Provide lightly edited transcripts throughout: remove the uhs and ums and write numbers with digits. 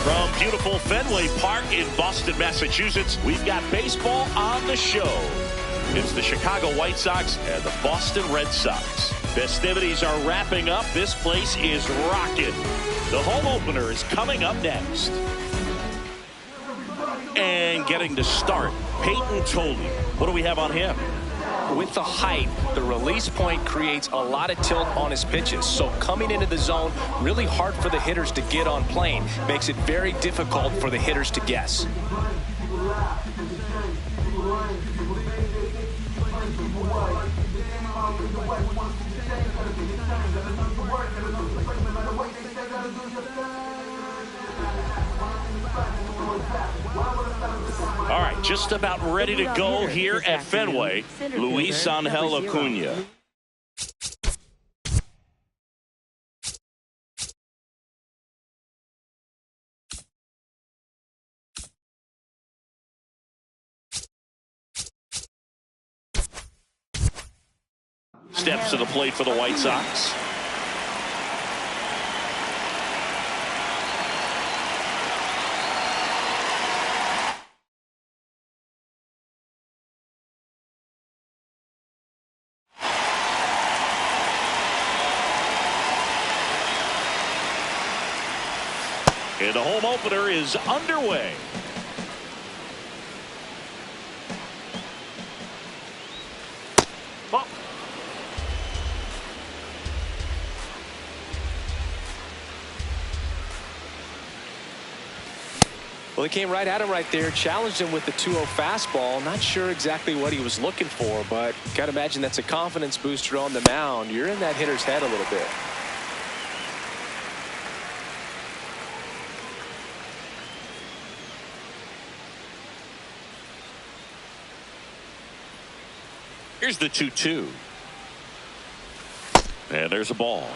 From beautiful Fenway Park in Boston, Massachusetts, we've got baseball on the show. It's the Chicago White Sox and the Boston Red Sox. Festivities are wrapping up. This place is rocking. The home opener is coming up next. And getting to start, Peyton Toley. What do we have on him? With the height, the release point creates a lot of tilt on his pitches. So coming into the zone, really hard for the hitters to get on plane. Makes it very difficult for the hitters to guess. All right, just about ready to go here at Fenway. Luis Angel Acuna. Steps to the plate for the White Sox. And the home opener is underway. Oh. Well, he came right at him right there, challenged him with the 2-0 fastball. Not sure exactly what he was looking for, but gotta imagine that's a confidence booster on the mound. You're in that hitter's head a little bit. Here's the 2-2. And there's a ball.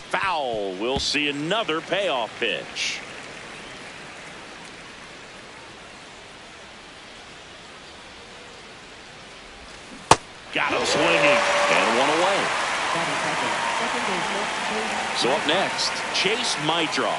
Foul. We'll see another payoff pitch. Got him swinging and one away. So up next, Chase Meidroth.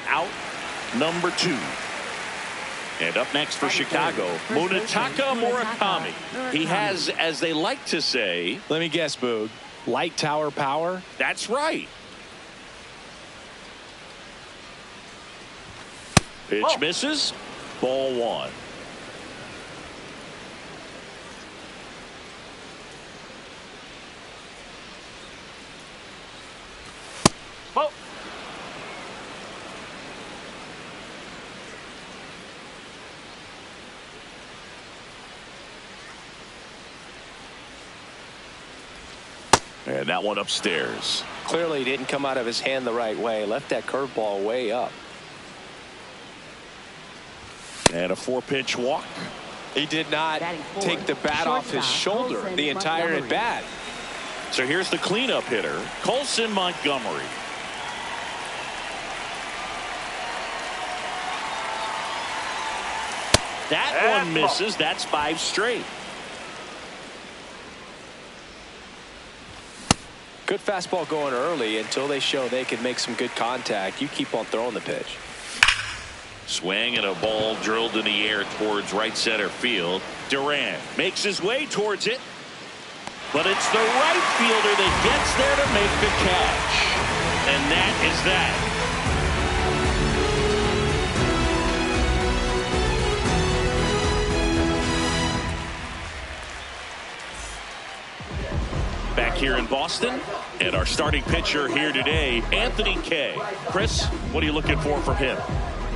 Out number 2. And up next for Chicago, Munetaka Murakami. He has, as they like to say, let me guess, Boog, light tower power? That's right. Pitch misses. Ball 1. Oh. And that one upstairs. Clearly didn't come out of his hand the right way. Left that curveball way up. And a 4-pitch walk. He did not take the bat off his shoulder the entire at bat. So here's the cleanup hitter, Colson Montgomery. That one misses. That's 5 straight. Good fastball going early until they show they can make some good contact. You keep on throwing the pitch. Swing and a ball drilled in the air towards right center field. Duran makes his way towards it. But it's the right fielder that gets there to make the catch. And that is that. Back here in Boston, and our starting pitcher here today, Anthony Kay. Chris, what are you looking for from him?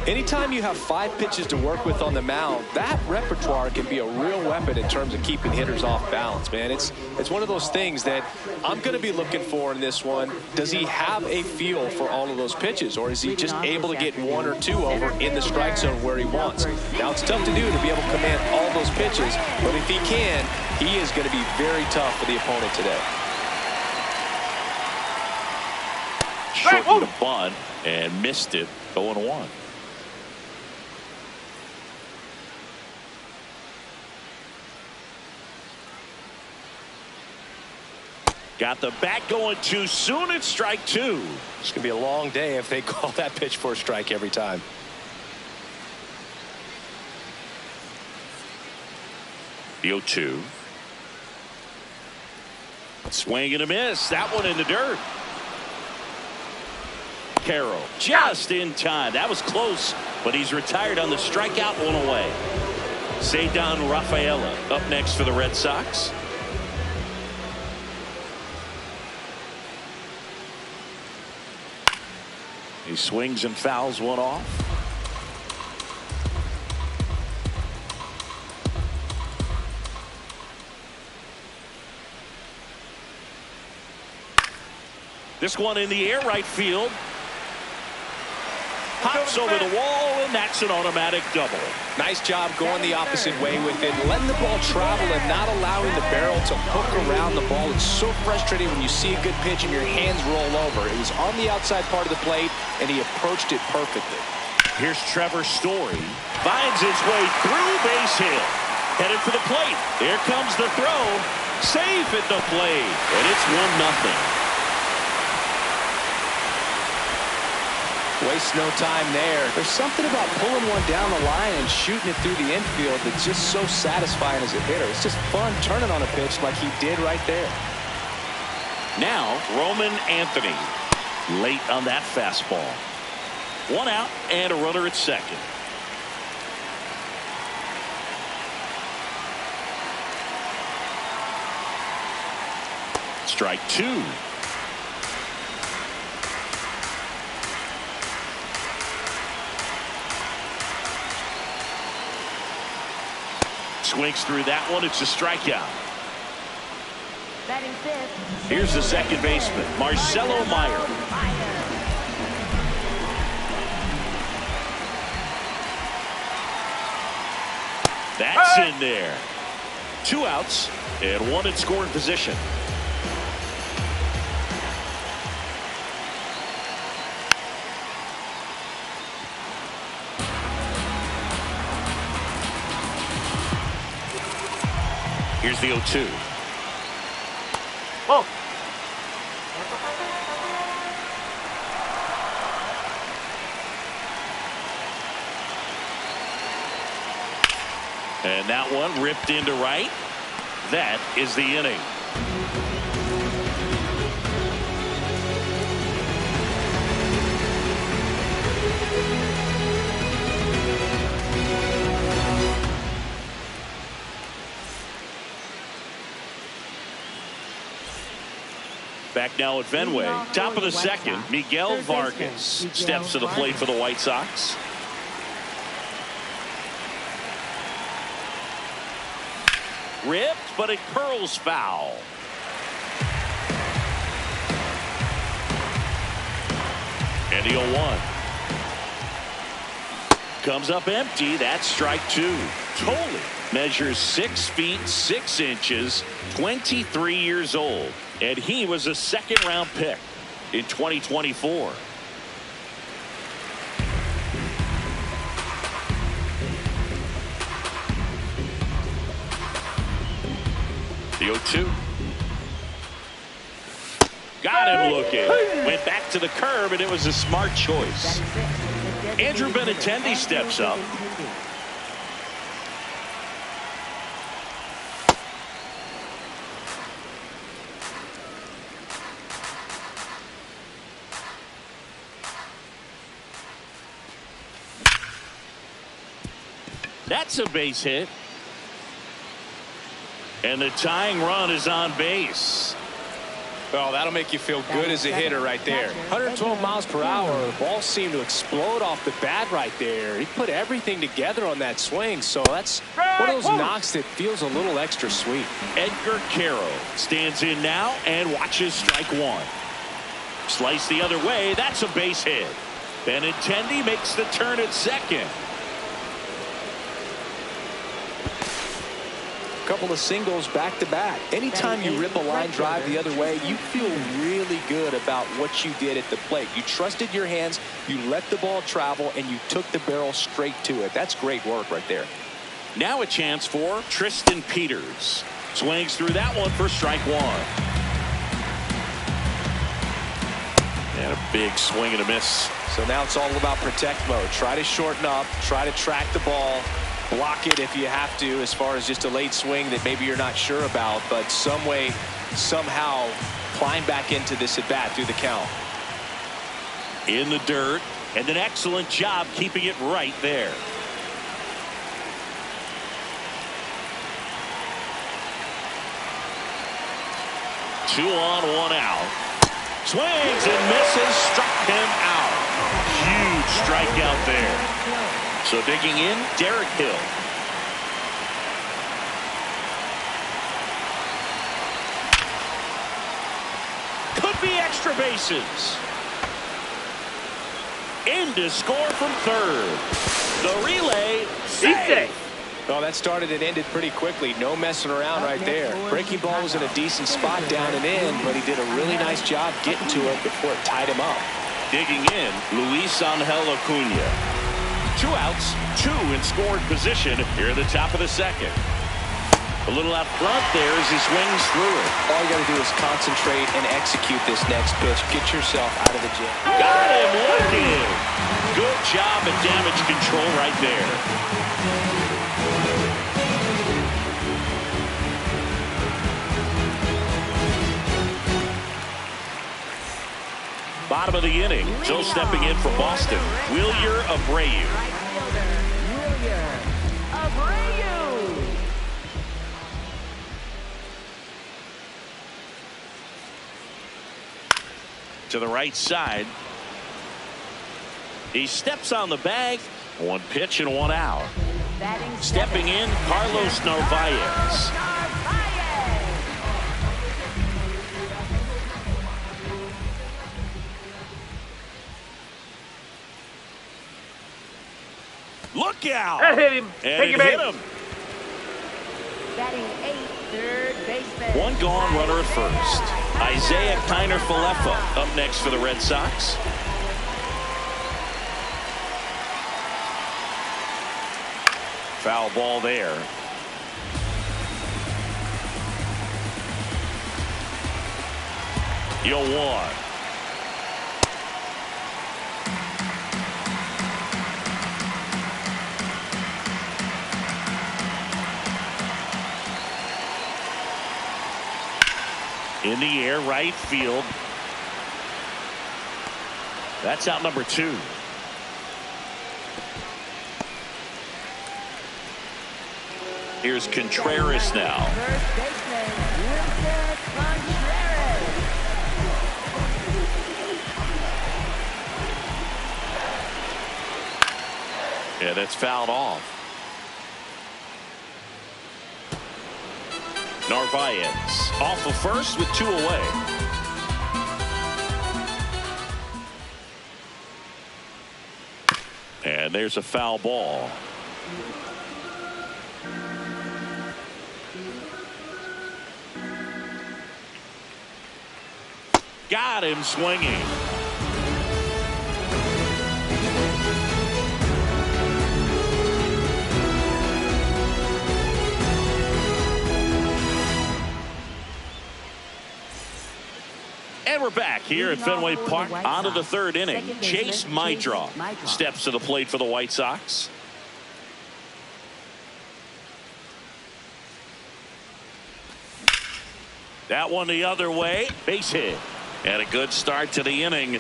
Anytime you have 5 pitches to work with on the mound, that repertoire can be a real weapon in terms of keeping hitters off balance, man. It's one of those things that I'm going to be looking for in this one. Does he have a feel for all of those pitches, or is he just able to get 1 or 2 over in the strike zone where he wants? Now, it's tough to do to be able to command all those pitches, but if he can, he is going to be very tough for the opponent today. Shortened the bunt and missed it. 0-1. Got the bat going too soon. It's strike 2. It's going to be a long day if they call that pitch for a strike every time. The 0-2. Swing and a miss. That one in the dirt. Carroll just in time. That was close, but he's retired on the strikeout, 1 away. Ceddanne Rafaela up next for the Red Sox. He swings and fouls one off. This one in the air, right field. Pops over the wall, and that's an automatic double. Nice job going the opposite way with it, letting the ball travel and not allowing the barrel to hook around the ball. It's so frustrating when you see a good pitch and your hands roll over. It was on the outside part of the plate, and he approached it perfectly. Here's Trevor Story. Finds his way through base hit. Headed for the plate. Here comes the throw. Safe at the plate, and it's 1-0. Waste no time there. There's something about pulling one down the line and shooting it through the infield that's just so satisfying as a hitter. It's just fun turning on a pitch like he did right there. Now, Roman Anthony. Late on that fastball. 1 out and a runner at second. Strike 2. Swings through that one. It's a strikeout. Here's the second baseman, Marcelo Meyer. That's in there. 2 outs and 1 in scoring position. Here's the 0-2. Whoa. And that one ripped into right. That is the inning. Back now at Fenway. Top of the second, Miguel Vargas steps to the plate for the White Sox. Ripped, but it curls foul. And the 0-1. Comes up empty. That's strike 2. Tolley measures 6 feet 6 inches, 23 years old. And he was a second-round pick in 2024. The 0-2. Got him looking. Went back to the curb, and it was a smart choice. Andrew Benintendi steps up. That's a base hit. And the tying run is on base. Well, that'll make you feel good as a hitter right there. 112 miles per hour. The ball seemed to explode off the bat right there. He put everything together on that swing, so that's one of those knocks that feels a little extra sweet. Edgar Quero stands in now and watches strike one. Slice the other way. That's a base hit. Benintendi makes the turn at second. Couple of singles back to back. Anytime you rip a line drive the other way, you feel really good about what you did at the plate. You trusted your hands, you let the ball travel, and you took the barrel straight to it. That's great work right there. Now a chance for Tristan Peters. Swings through that one for strike one. And a big swing and a miss. So now it's all about protect mode. Try to shorten up, try to track the ball. Block it if you have to, as far as just a late swing that maybe you're not sure about, but some way, somehow climb back into this at bat through the count. In the dirt, and an excellent job keeping it right there. Two on, one out. Swings and misses, struck him out. Huge strikeout there. So digging in, Derek Hill. Could be extra bases. In to score from third. The relay, safe. Well, that started and ended pretty quickly. No messing around right there. Breaking ball was in a decent spot down and in, but he did a really nice job getting to it before it tied him up. Digging in, Luis Angel Acuna. 2 outs, 2 in scored position here at the top of the second. A little out front there as he swings through it. All you got to do is concentrate and execute this next pitch. Get yourself out of the jam. Got him looking. Good job at damage control right there. Bottom of the inning. Still stepping in for Boston. Wilyer Abreu. To the right side. He steps on the bag. 1 pitch and 1 out. Stepping in, Carlos Narvaez. Look out! That hit him. And it hit him. Batting 8th, third baseman. 1 gone, runner at first. Isaiah Kiner-Falefa up next for the Red Sox. Foul ball there. Yo, 1. In the air, right field. That's out number 2. Here's Contreras now. First baseman, Wilson Contreras. Yeah, that's fouled off. Narvaez off of first with 2 away. And there's a foul ball. Got him swinging. And we're back here at Fenway Park. On to the 3rd inning. Chase Meidroth steps to the plate for the White Sox. That one the other way. Base hit. And a good start to the inning.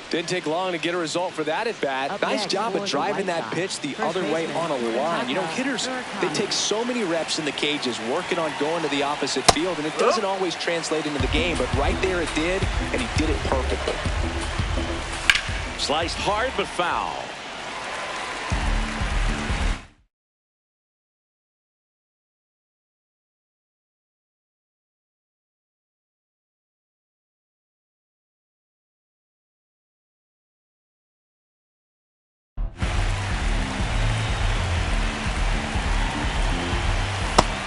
Didn't take long to get a result for that at bat. Nice job of driving that pitch the other way on a line. You know, hitters, they take so many reps in the cages working on going to the opposite field, and it doesn't always translate into the game, but right there it did, and he did it perfectly. Sliced hard but foul.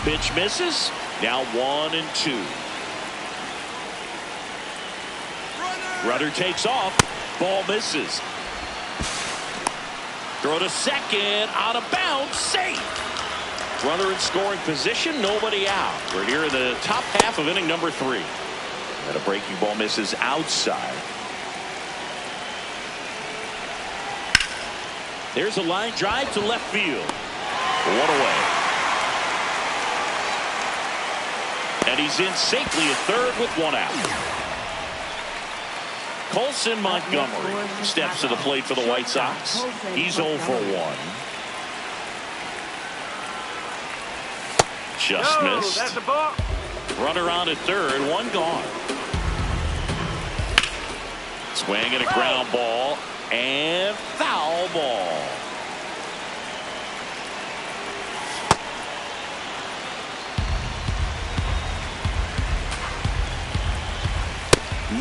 Pitch misses. Now 1-2. Runner takes off. Ball misses. Throw to second. Out of bounds. Safe. Runner in scoring position. Nobody out. We're here in the top half of inning number 3. And a breaking ball misses outside. There's a line drive to left field. One away. And he's in safely at third with 1 out. Colson Montgomery steps to the plate for the White Sox. He's 0 for 1. Just missed. That's a ball. Runner on at third, 1 gone. Swing and a ground ball and foul ball.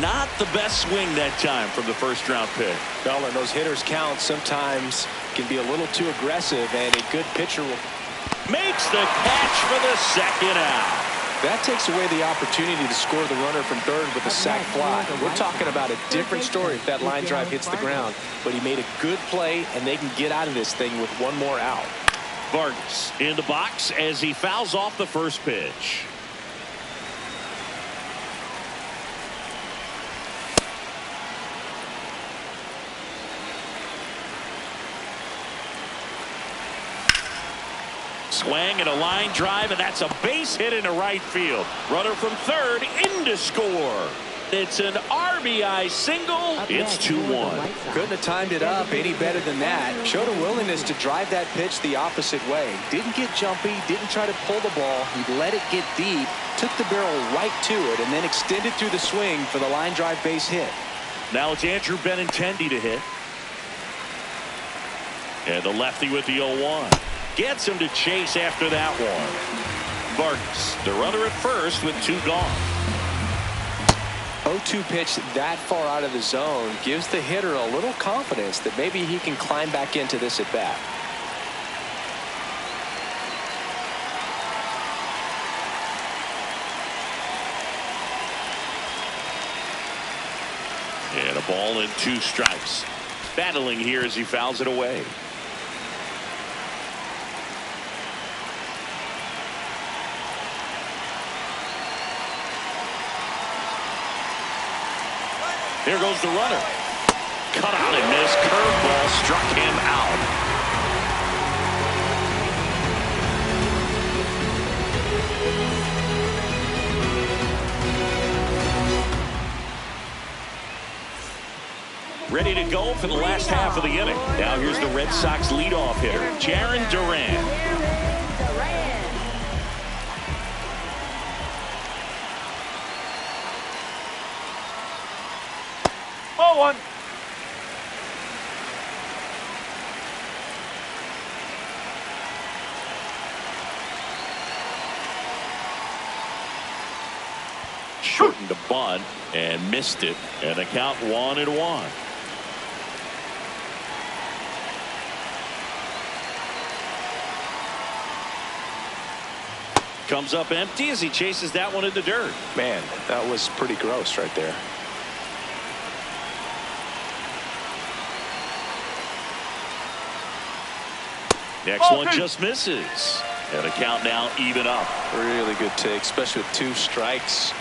Not the best swing that time from the first round pick. Well, and those hitters count sometimes can be a little too aggressive, and a good pitcher will makes the catch for the second out. That takes away the opportunity to score the runner from third with a sac fly. We're talking about a different story if that line drive hits the ground, but he made a good play, and they can get out of this thing with 1 more out. Vargas in the box as he fouls off the first pitch. Swing and a line drive, and that's a base hit into right field. Runner from third in to score. It's an RBI single. It's 2-1. Couldn't have timed it up any better than that. Showed a willingness to drive that pitch the opposite way. Didn't get jumpy, didn't try to pull the ball. He let it get deep, took the barrel right to it, and then extended through the swing for the line drive base hit. Now it's Andrew Benintendi to hit. And the lefty with the 0-1. Gets him to chase after that one. Vargas, the runner at first with 2 gone. 0-2 pitch that far out of the zone gives the hitter a little confidence that maybe he can climb back into this at bat. And a ball and 2 strikes. Battling here as he fouls it away. Here goes the runner. Cut out and missed. Curveball struck him out. Ready to go for the last half of the inning. Now here's the Red Sox leadoff hitter, Jarren Duran. 1. Shortened the bunt and missed it, and the count 1-1. Comes up empty as he chases that one in the dirt. Man, that was pretty gross right there. Next one just misses. And a count now even up. Really good take, especially with 2 strikes.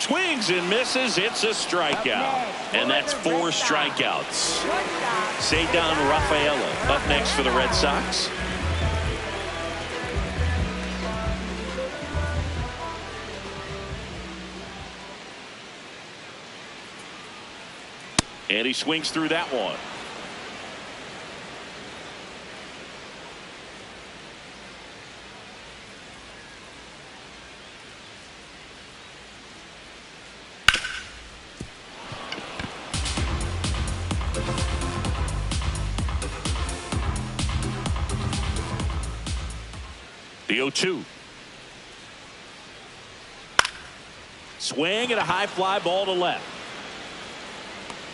Swings and misses. It's a strikeout. And that's 4 strikeouts. Ceddanne Rafaela up next for the Red Sox. And he swings through that one. The 0-2. Swing and a high fly ball to left.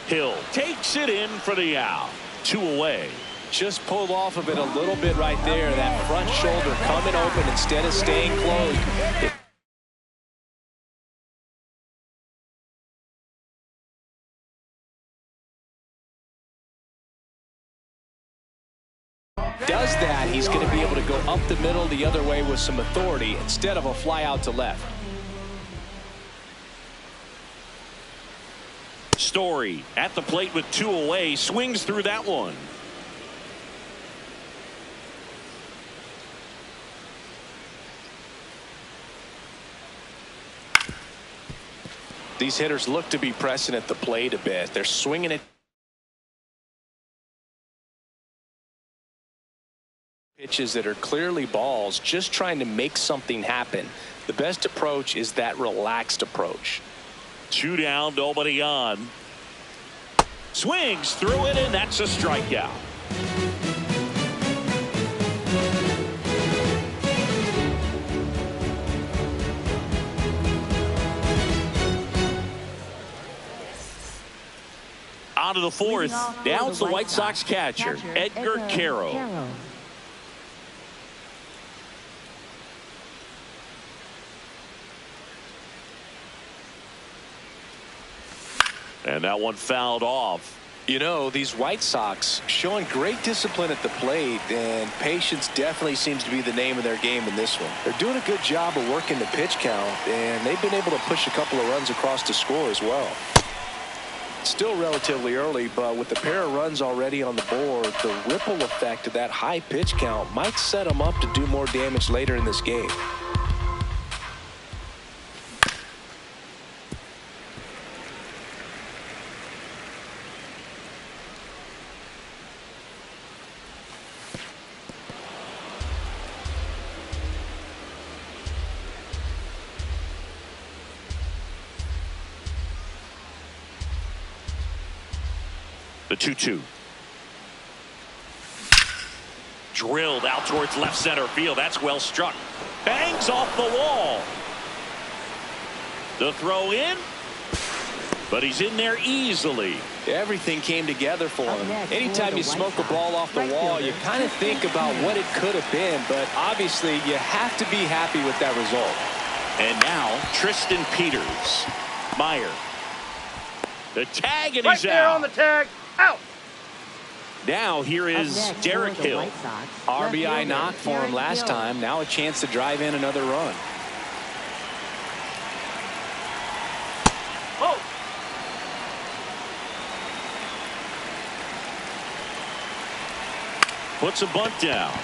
Hill takes it in for the out. 2 away. Just pulled off of it a little bit right there. That front shoulder coming open instead of staying closed. Does that, he's going to be able to go up the middle the other way with some authority instead of a fly out to left. Story at the plate with 2 away, swings through that one. These hitters look to be pressing at the plate a bit. They're swinging it. Pitches that are clearly balls, just trying to make something happen. The best approach is that relaxed approach. 2 down, nobody on. Swings through it, and that's a strikeout. On to the 4th. Now it's the White Sox catcher, Edgar Quero. And that one fouled off. You know, these White Sox showing great discipline at the plate, and patience definitely seems to be the name of their game in this one. They're doing a good job of working the pitch count, and they've been able to push a couple of runs across to score as well. Still relatively early, but with the pair of runs already on the board, the ripple effect of that high pitch count might set them up to do more damage later in this game. The 2-2. Drilled out towards left center field. That's well struck. Bangs off the wall. The throw in. But he's in there easily. Everything came together for him. Anytime you smoke a ball off the wall, you kind of think about what it could have been, but obviously you have to be happy with that result. And now Tristan Peters. Meyer. The tag, and right he's there out. on the tag. Out. Now here is Derek Hill. RBI knock for him last time. Now a chance to drive in another run. Oh. Puts a bunt down.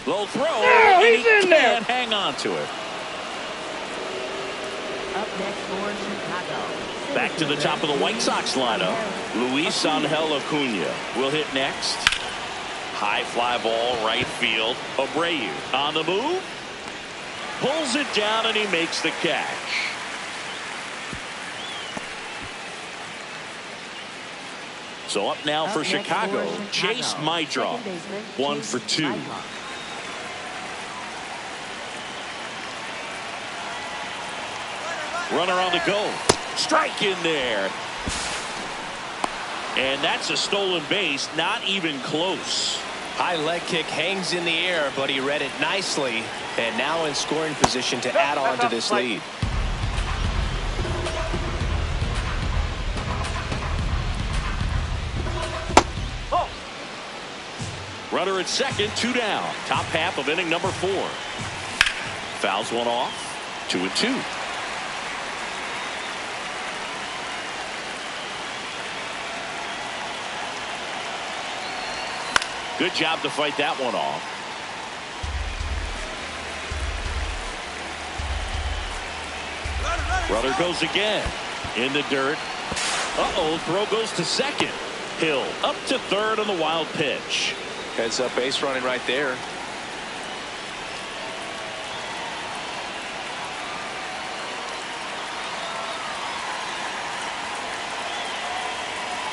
Low throw. Oh, and he's he in there. can't hang on to it. Up next for Chicago. Back to the top of the White Sox lineup. Luis Angel Acuna will hit next. High fly ball right field. Abreu on the move. Pulls it down and he makes the catch. So up now for Chicago, Chase Meidroth. 1 for 2. Runner on the go. Strike in there. And that's a stolen base, not even close. High leg kick hangs in the air, but he read it nicely, and now in scoring position to add on to this lead. Oh. Runner at second, 2 down. Top half of inning number 4. Fouls one off. 2-2. Good job to fight that one off. Runner goes again. In the dirt. Uh-oh, throw goes to second. Hill up to third on the wild pitch. Heads up base running right there.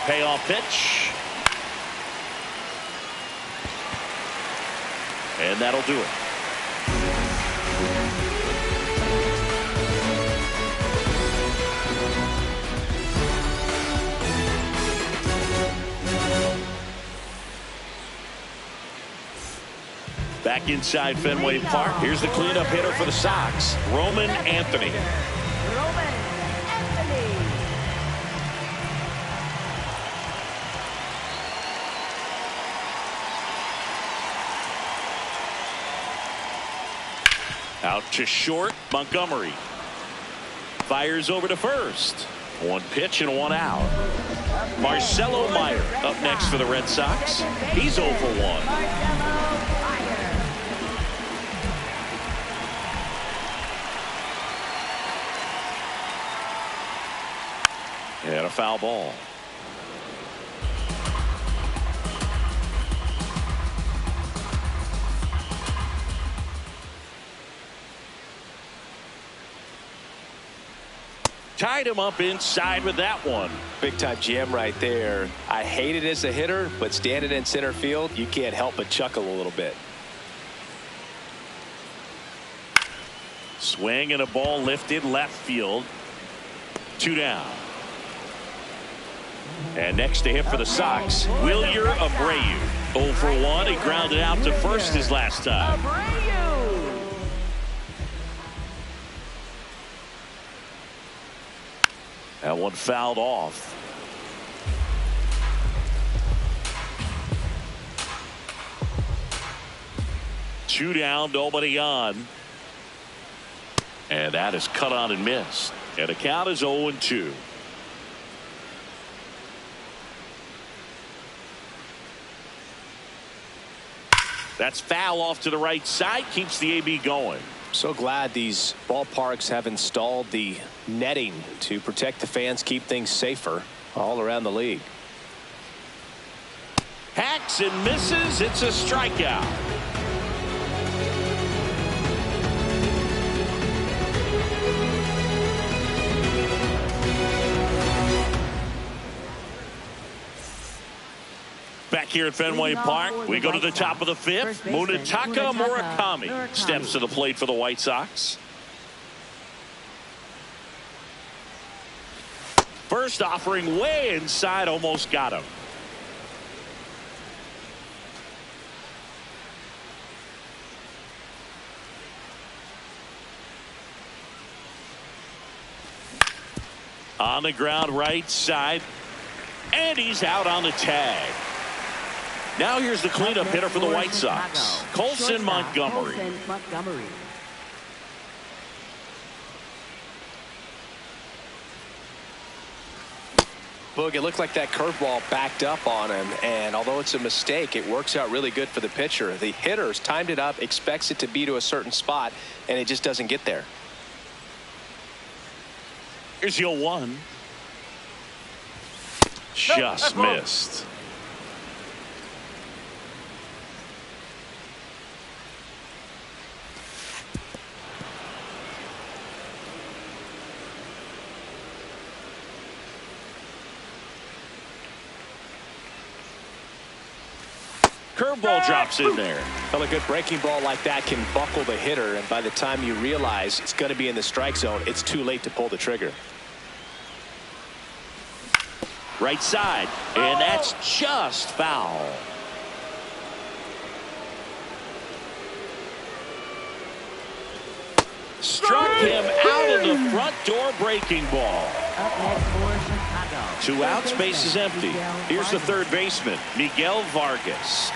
Payoff pitch. And that'll do it. Back inside Fenway Park. Here's the cleanup hitter for the Sox, Roman Anthony. Roman Anthony. Out to short, Montgomery. Fires over to first. One pitch and one out. Marcelo Meyer up next for the Red Sox. He's 0 for 1. Marcelo Meyer. And a foul ball. Tied him up inside with that one. Big time jam right there. I hate it as a hitter, but standing in center field, you can't help but chuckle a little bit. Swing and a ball lifted left field. 2 down. And next to hit for the Sox, Wilyer Abreu. 0 for 1. He grounded out to first his last time. Abreu. That one fouled off. Two down, nobody on. And that is cut on and missed. And the count is 0-2. That's foul off to the right side. Keeps the AB going. So glad these ballparks have installed the netting to protect the fans, keep things safer all around the league. Hacks and misses. It's a strikeout. Back here at Fenway Park, we go to the top of the fifth. Munetaka Murakami steps to the plate for the White Sox. First offering way inside, almost got him. On the ground right side, and he's out on the tag. Now here's the cleanup hitter for the White Sox, Colson Montgomery. Boog, it looked like that curveball backed up on him, and although it's a mistake, it works out really good for the pitcher. The hitter's timed it up, expects it to be to a certain spot, and it just doesn't get there. Here's the 0-1. Just missed. Curveball drops in there. Well, a good breaking ball like that can buckle the hitter, and by the time you realize it's going to be in the strike zone, it's too late to pull the trigger. Right side, and that's just foul. Struck him out of the front door breaking ball. Up next for Chicago. 2 outs, base is empty. Here's the third baseman, Miguel Vargas.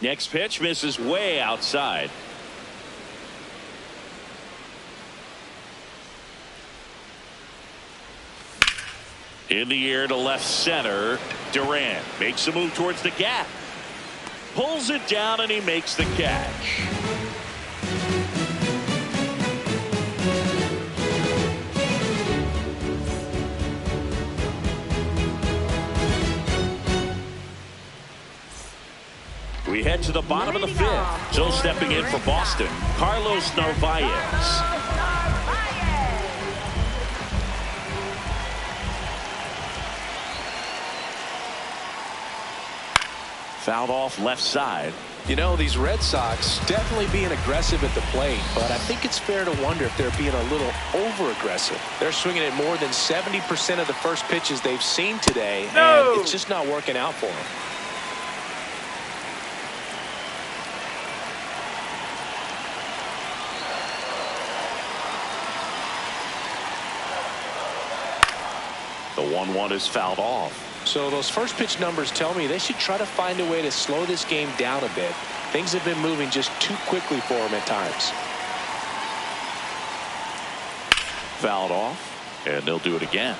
Next pitch misses way outside. In the air to left center. Duran makes a move towards the gap. Pulls it down and he makes the catch. We head to the bottom of the fifth. So stepping in for Boston, Carlos Narvaez. Fouled off left side. You know, these Red Sox definitely being aggressive at the plate, but I think it's fair to wonder if they're being a little over-aggressive. They're swinging at more than 70% of the first pitches they've seen today, and it's just not working out for them. The 1-1 is fouled off. So those first pitch numbers tell me they should try to find a way to slow this game down a bit. Things have been moving just too quickly for them at times. Fouled off, and they'll do it again.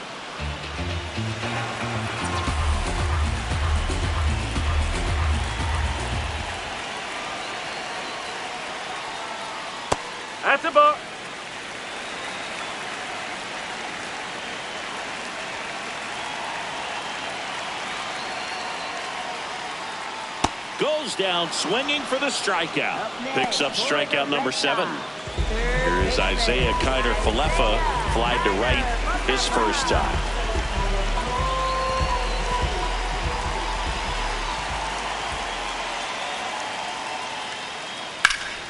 That's a ball. Goes down swinging for the strikeout. Picks up strikeout number 7. Here's Isaiah Kiner-Falefa, flied to right his first time.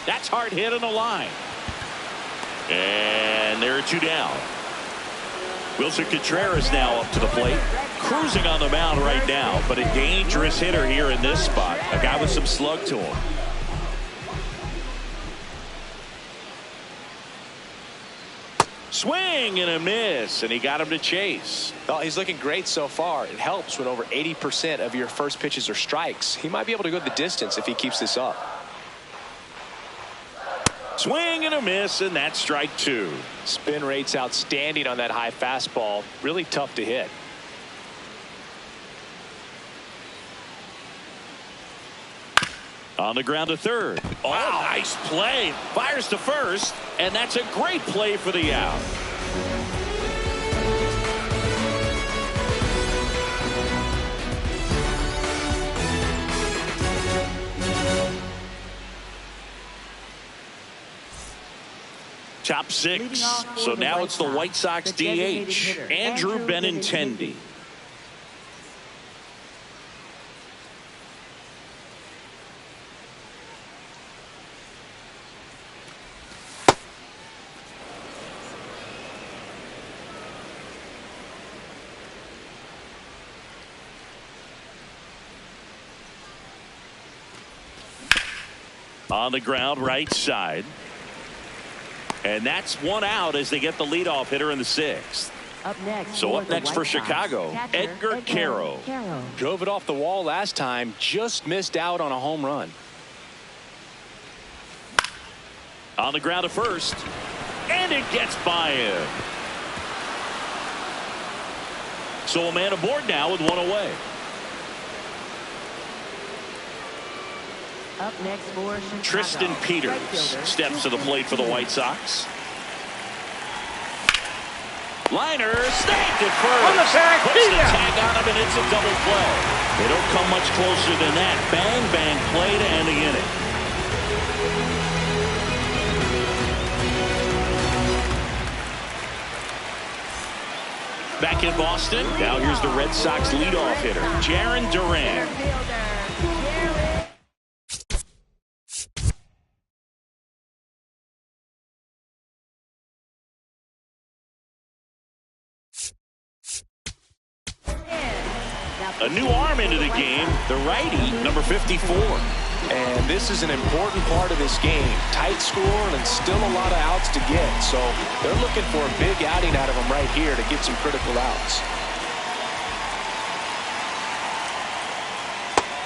That's hard hit on the line. And there are 2 down. Wilson Contreras now up to the plate. Cruising on the mound right now, but a dangerous hitter here in this spot. A guy with some slug to him. Swing and a miss, and he got him to chase. Well, he's looking great so far. It helps when over 80% of your first pitches are strikes. He might be able to go the distance if he keeps this up. Swing and a miss, and that's strike 2. Spin rate's outstanding on that high fastball. Really tough to hit. On the ground to third. Oh, wow. Nice play. Fires to first, and that's a great play for the out. Top 6. So now it's the White Sox DH, Andrew Benintendi. On the ground, right side. And that's 1 out as they get the leadoff hitter in the 6th. Up next, so up next for Chicago, Edgar Quero. Drove it off the wall last time, just missed out on a home run. On the ground to first, and it gets by him. So a man aboard now with 1 away. Up next for Chicago, Tristan Peters steps to the plate for the White Sox. Liner snagged at first. On the tag, puts the tag on him, and it's a double play. They don't come much closer than that. Bang, bang play to end the inning. Back in Boston, now here's the Red Sox leadoff hitter, Jarren Duran. A new arm into the game, the righty, number 54. And this is an important part of this game. Tight score and still a lot of outs to get. So they're looking for a big outing out of them right here to get some critical outs.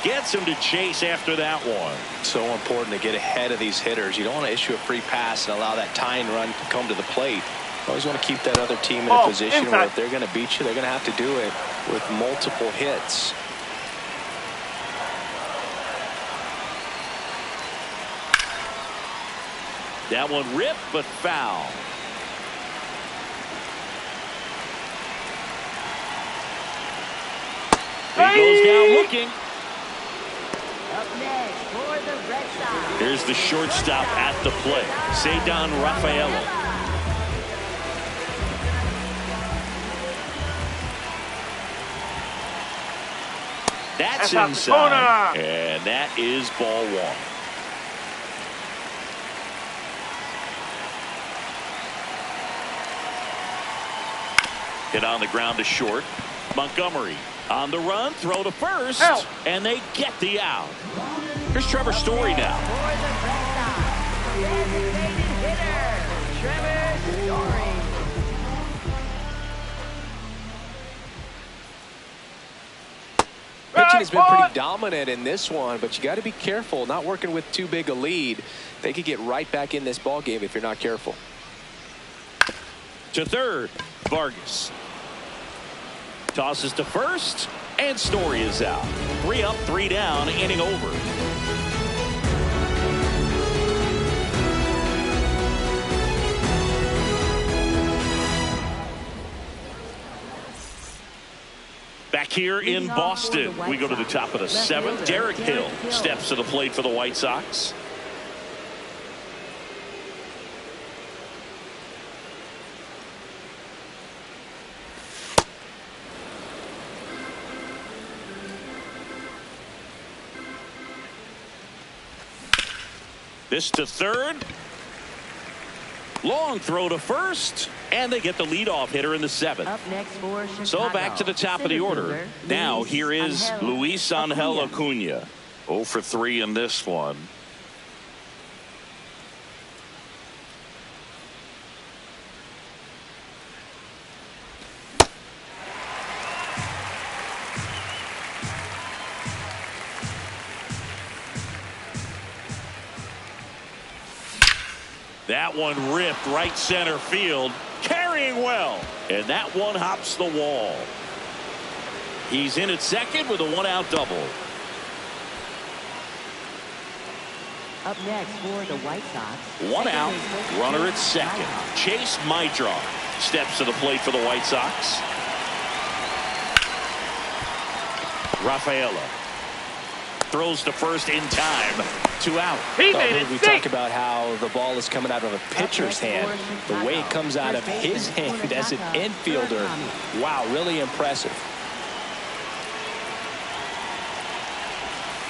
Gets him to chase after that one. So important to get ahead of these hitters. You don't want to issue a free pass and allow that tying run to come to the plate. Always want to keep that other team in a position inside. where if they're going to beat you, they're going to have to do it with multiple hits. That one ripped, but foul. He goes down looking. Up next for the Red Sox. Here's the shortstop at the plate, Ceddanne Rafaela. That's inside, and that is ball one. Hit on the ground to short. Montgomery on the run, throw to first, and they get the out. Here's Trevor Story now. For the Red Sox, designated hitter, Trevor Story. Pitching has been pretty dominant in this one, but you got to be careful. Not working with too big a lead. They could get right back in this ball game if you're not careful. To third, Vargas. Tosses to first, and Story is out. 3 up, 3 down, inning over. Back here in Boston, we go to the top of the 7th. Derek Hill steps to the plate for the White Sox. This to third. Long throw to first. And they get the leadoff hitter in the 7th. Up next for Chicago. So back to the top of the order. Now here is Luis Angel Acuna. 0 for 3 in this one. That one ripped right center field, carrying well, and that one hops the wall. He's in at second with a 1-out double. Up next for the White Sox. 1 out, runner at second. Chase Maedron steps to the plate for the White Sox. Rafaela throws to first in time. 2 out. He made it. We talk about how the ball is coming out of a pitcher's hand. The way it comes out of his hand as an infielder. Wow, really impressive.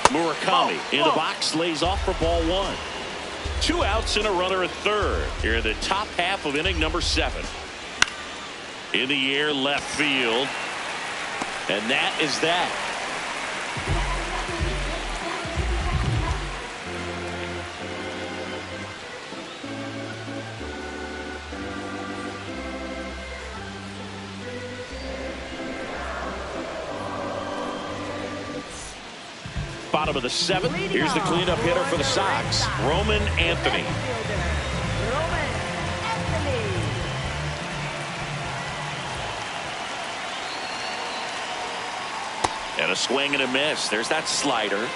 Murakami in the box, lays off for ball 1. 2 outs and a runner at third. Here in the top half of inning number 7. In the air, left field. And that is that. Bottom of the 7th. Here's the cleanup hitter for the Sox, Roman Anthony. Roman Anthony. And a swing and a miss. There's that slider.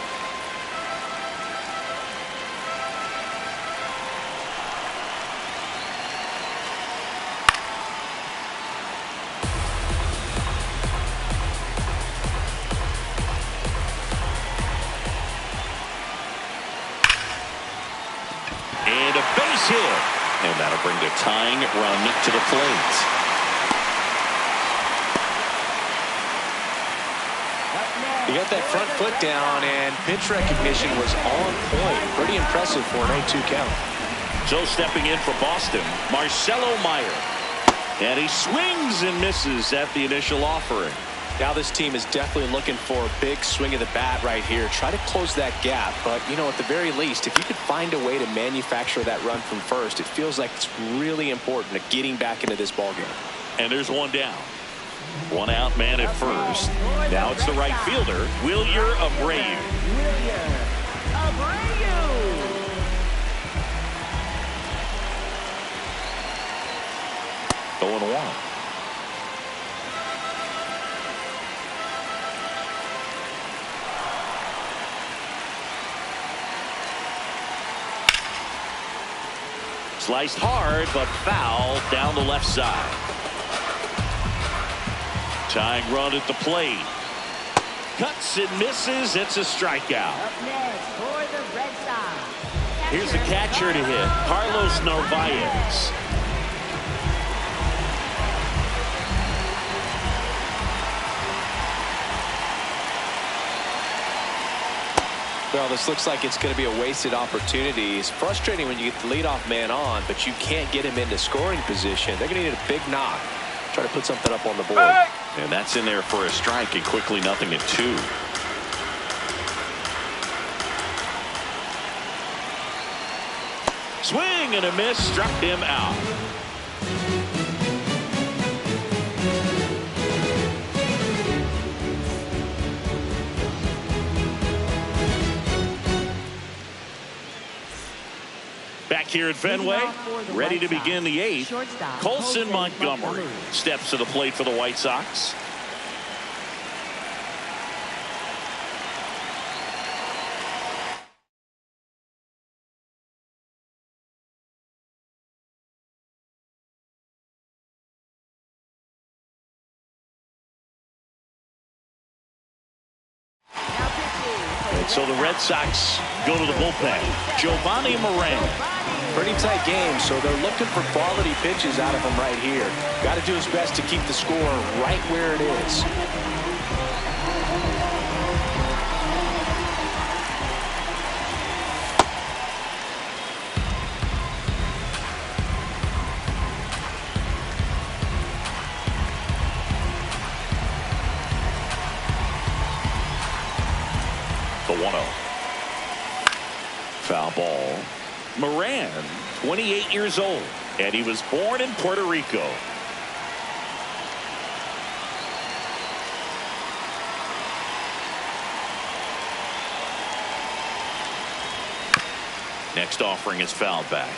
And that'll bring the tying run to the plate. He got that front foot down, and pitch recognition was on point. Pretty impressive for an 0-2 count. So stepping in for Boston, Marcelo Meyer. And he swings and misses at the initial offering. Now this team is definitely looking for a big swing of the bat right here. Try to close that gap. But, you know, at the very least, if you could find a way to manufacture that run from first, it feels like it's really important to getting back into this ballgame. And there's 1 down. 1 out, man at first. Now it's the right fielder, Wilyer Abreu. 0-1. Sliced hard, but foul down the left side. Tying run at the plate. Cuts and misses. It's a strikeout. Up next for the Red Sox. Here's the catcher to hit, Carlos Narvaez. Well, this looks like it's going to be a wasted opportunity. It's frustrating when you get the leadoff man on, but you can't get him into scoring position. They're going to need a big knock. Try to put something up on the board. And that's in there for a strike, and quickly 0-2. Swing and a miss, struck him out. Back here at Fenway, ready to begin the 8th. Colson Montgomery steps to the plate for the White Sox. And so the Red Sox go to the bullpen. Giovanni Moran. Pretty tight game, so they're looking for quality pitches out of him right here. Got to do his best to keep the score right where it is. The 1-0. Foul ball. Moran, 28 years old, and he was born in Puerto Rico. Next offering is fouled back.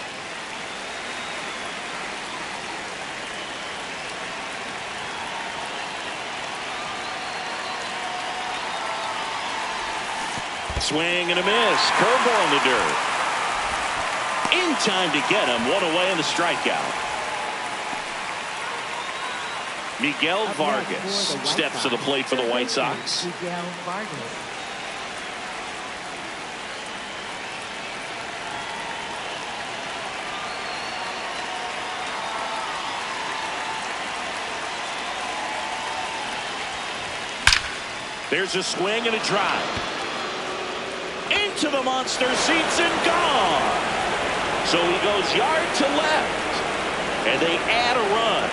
Swing and a miss. Curveball in the dirt. In time to get him. One away in the strikeout. Miguel Vargas steps to the plate for the White Sox. Miguel Vargas. There's a swing and a drive. Into the monster seats and gone. So he goes yard to left. And they add a run.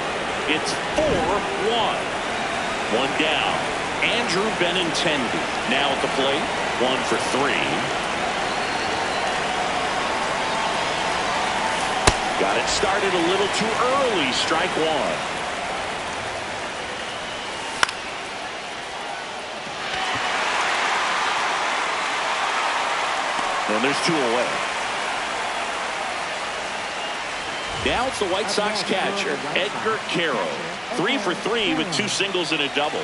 It's 4-1. One down. Andrew Benintendi now at the plate. 1 for 3. Got it started a little too early. Strike 1. And there's 2 away. Now it's the White Sox catcher, Edgar Quero. 3 for 3 with 2 singles and a double.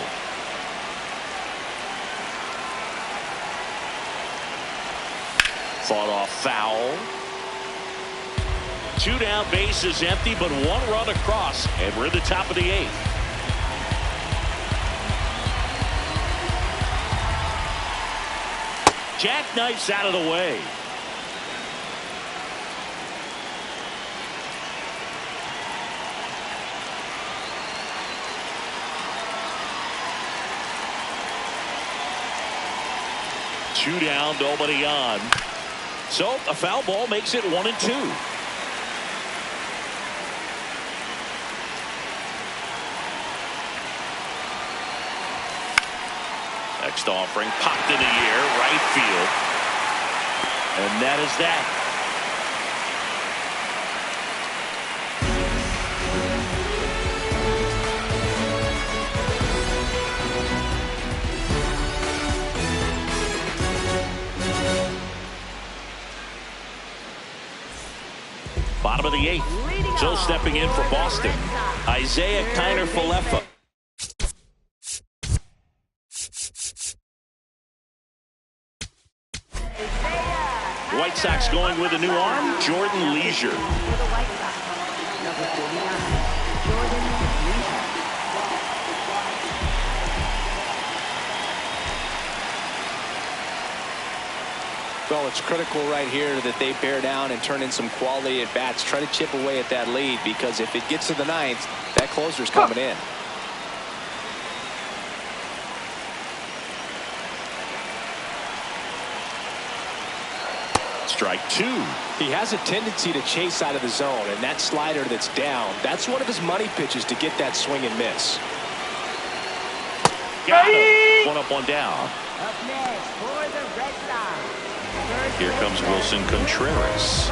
Fought off foul. 2 down, bases empty, but 1 run across, and we're in the top of the 8th. Jackknifes out of the way. Two down, nobody on. So a foul ball makes it 1-2. Next offering popped in the air, right field. And that is that. Bottom of the 8th. Leading So stepping in for Boston, Isaiah Kiner-Falefa. White Sox going with a new arm, Jordan Leisure. For the White Sox, number 49, Jordan Leisure. Well, it's critical right here that they bear down and turn in some quality at bats. Try to chip away at that lead, because if it gets to the ninth, that closer's coming in. Strike two. He has a tendency to chase out of the zone, and that slider that's down, that's one of his money pitches to get that swing and miss. Got him. One up, one down. Up next for the Red Sox. Here comes Wilson Contreras.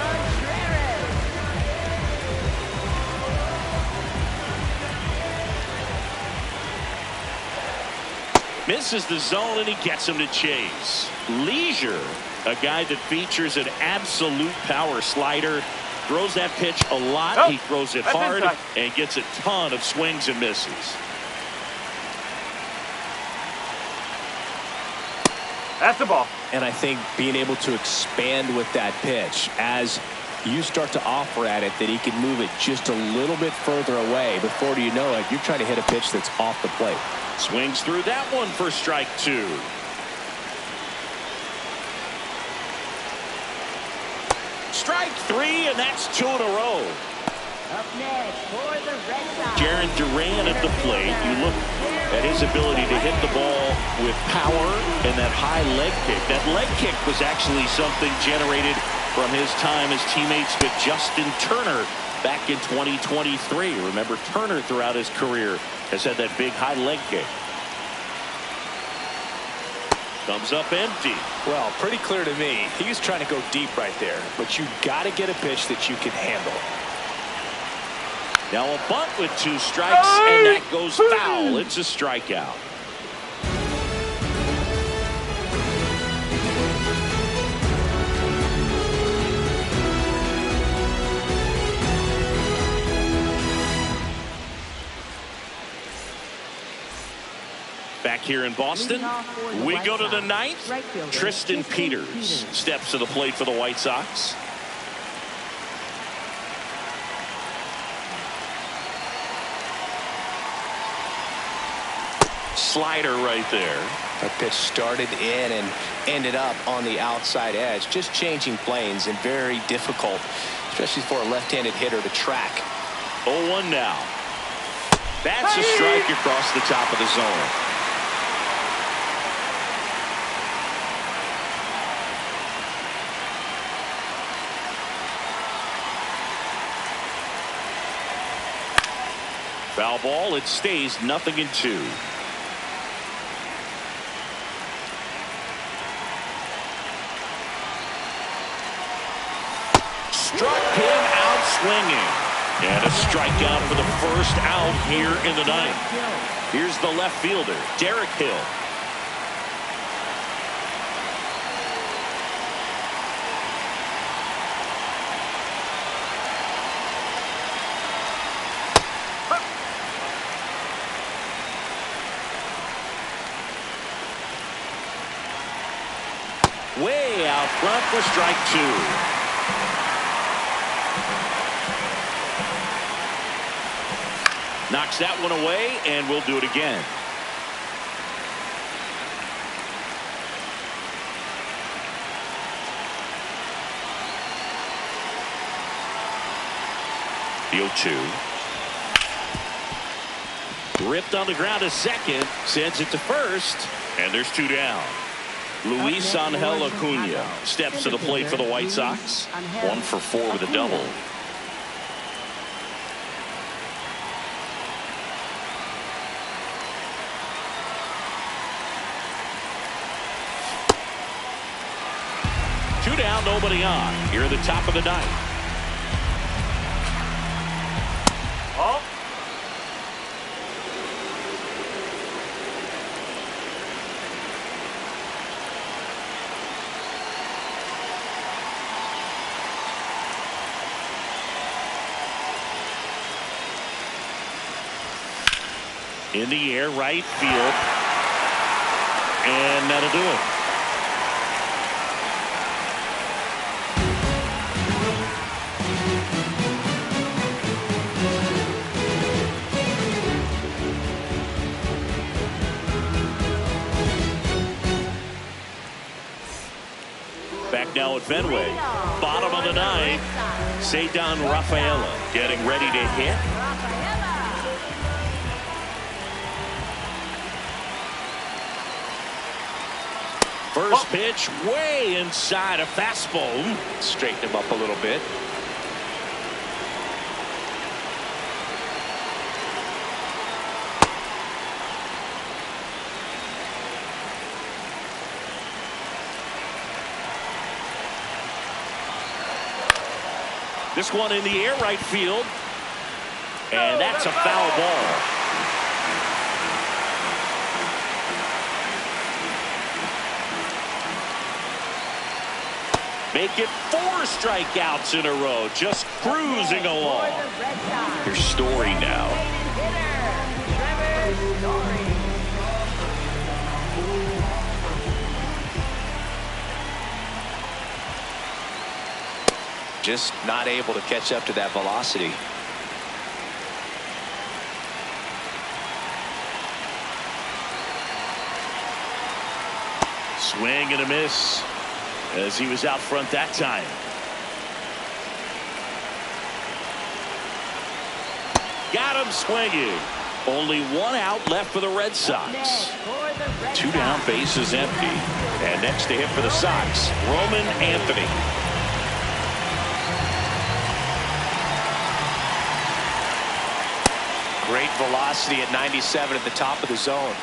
Misses the zone, and he gets him to chase. Leisure, a guy that features an absolute power slider, throws that pitch a lot. Oh, he throws it that's hard inside. and gets a ton of swings and misses. That's the ball. And I think being able to expand with that pitch as you start to offer at it, that he can move it just a little bit further away. Before you know it, you're trying to hit a pitch that's off the plate. Swings through that one for strike two. Strike three, and that's two in a row. Up next for the Red Sox. Jarren Duran at the plate. You look at his ability to hit the ball with power and that high leg kick. That leg kick was actually something generated from his time as teammates with Justin Turner back in 2023. Remember, Turner throughout his career has had that big high leg kick. Comes up empty. Well, pretty clear to me, he was trying to go deep right there, but you got to get a pitch that you can handle. Now a bunt with two strikes, and that goes foul. It's a strikeout. Back here in Boston, we go to the ninth. Tristan Peters steps to the plate for the White Sox. Slider right there. That pitch started in and ended up on the outside edge. Just changing planes, and very difficult, especially for a left-handed hitter, to track. 0-1 now. That's a strike across the top of the zone. Foul ball. It stays 0-2. Struck him out swinging. And a strikeout for the first out here in the ninth. Here's the left fielder, Derek Hill. Way out front for strike two. Knocks that one away, and we'll do it again. The 0-2. Ripped on the ground to second, sends it to first, and there's two down. Luis Angel Acuna steps to the plate for the White Sox. 1 for 4 with a double. Two down, nobody on. Here at the top of the ninth. Oh. In the air, right field. And that'll do it. Back now at Fenway. Bottom of the ninth. Ceddanne Rafaela getting ready to hit. First pitch way inside a fastball. Straighten him up a little bit. This one in the air, right field. And that's a foul ball. Make it 4 strikeouts in a row. Just cruising along. Here's Story now. Just not able to catch up to that velocity. Swing and a miss as he was out front that time. Got him swinging. Only 1 out left for the Red Sox. 2 down, bases empty. And next to hit for the Sox, Roman Anthony. Great velocity at 97 at the top of the zone.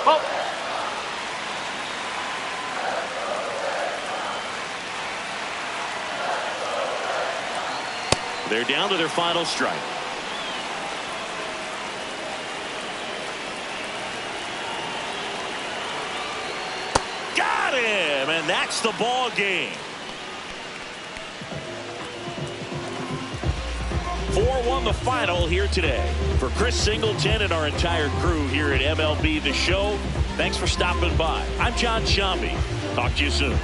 Oh. They're down to their final strike. Got him, and that's the ball game. 4-1 the final here today. For Chris Singleton and our entire crew here at MLB The Show, thanks for stopping by. I'm John Sciambi. Talk to you soon.